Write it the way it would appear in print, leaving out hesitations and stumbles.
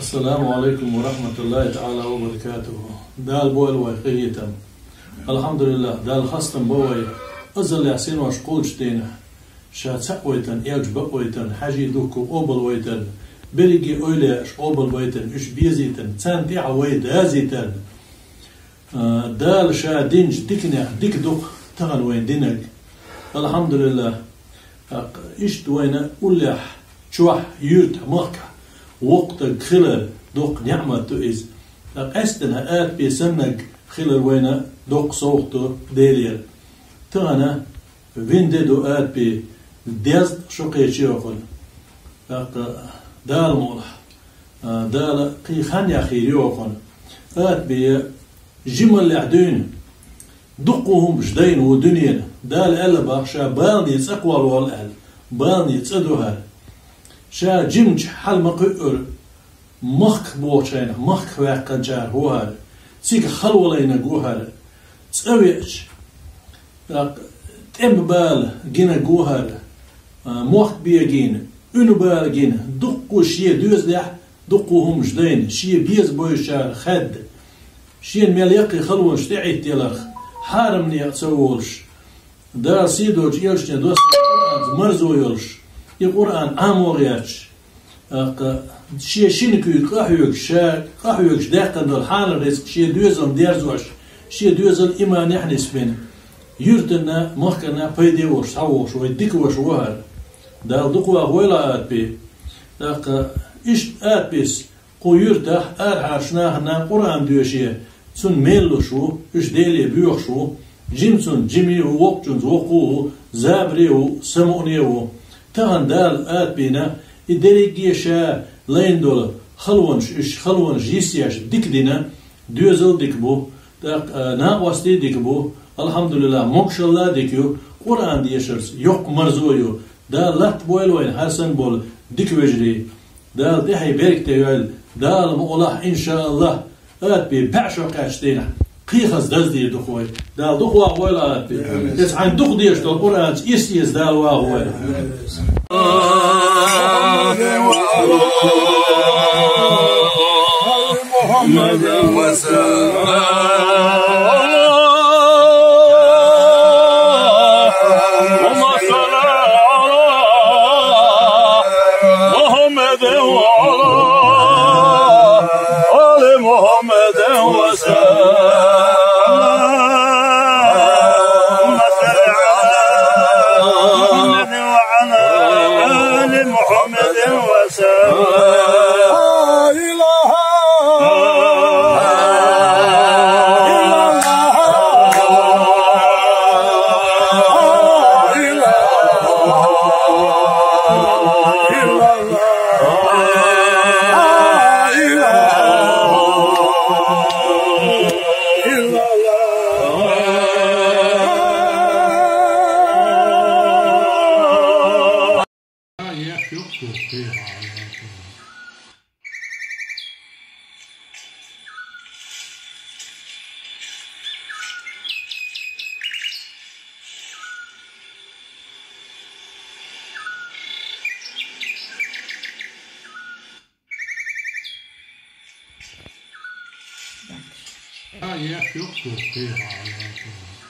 السلام عليكم ورحمة الله تعالى وبركاته. دال بول وخيتم الحمد لله دال خصتم بوي أزل يحسين وشقولشتين شات سقويتن إيج بقويتن حاجي دوكو أوبل ويتن بريجي أوليش أوبل ويتن إش بيزيتن تسان عويد هازيتن دال شا دينج ديكنع ديك دوك تغن وين دينك الحمد لله إيش دوينا أوليح شوح يرت مكة وقت خلال دوق نعمة تؤيز أستنا آت بسنك خلال وين دوق صوتو ديريل تغنى وين دو آت بي ديزد شوقي شيوخن دال مولح دال قي خانيا خيريوخن آت بي جمل لعدين دقوهم جدين ودنيا دال ألبا شا بالني تقوى والأهل بالني تصدوها شا جمج حل مقر مخ بوشين مخ واقع جار هو هذا تيك خلو لينا جو هذا تسويش تم بال جينا جو هذا مخ بيجين إنه بال جينا دقوا شيء دوز لح دقوهم جدين شيء بيز بويشار خد شيء مليقي خلو شتعي تيلخ حارمني أتسولش دا سيدوش يلش ندوس مرزو يلش القرآن أمورياتش شيء شينكو قاحيوك داقن دول حال رزق شيء دوزن ديرزوش شيء دوزن إما نحن سبين يرتنا مخنا بيديوش سووش ويديكوش وهر دال دقوا هويلا آتبي إيش آتبيس قو يرتح أرحاشناهنا قرآن دوشيه تون ميلو شو إيش ديلي بيوخ شو جيمسون جيمي ووقجنز وقوه زابريو سمونيو تغن دال آتبينا إدريجي شا لين دول خلونش يسياش ديك دينا دوزل ديكبو ناقوستي ديكبو الحمد لله موكش الله ديكيو قرآن ديشرس يوق مرزويو دال لات بويلوين حسن بول ديك وجري دال ديحي بيرك تيوال دال مقولح إن شاء الله آتبي بعشو قاشتينا قيخز دزدي دخوي دال دخوا ولا آتبي يسعين دخ ديش دول قرآن يسيز دال واغوي محمد Ja, je hebt ook veel tegen.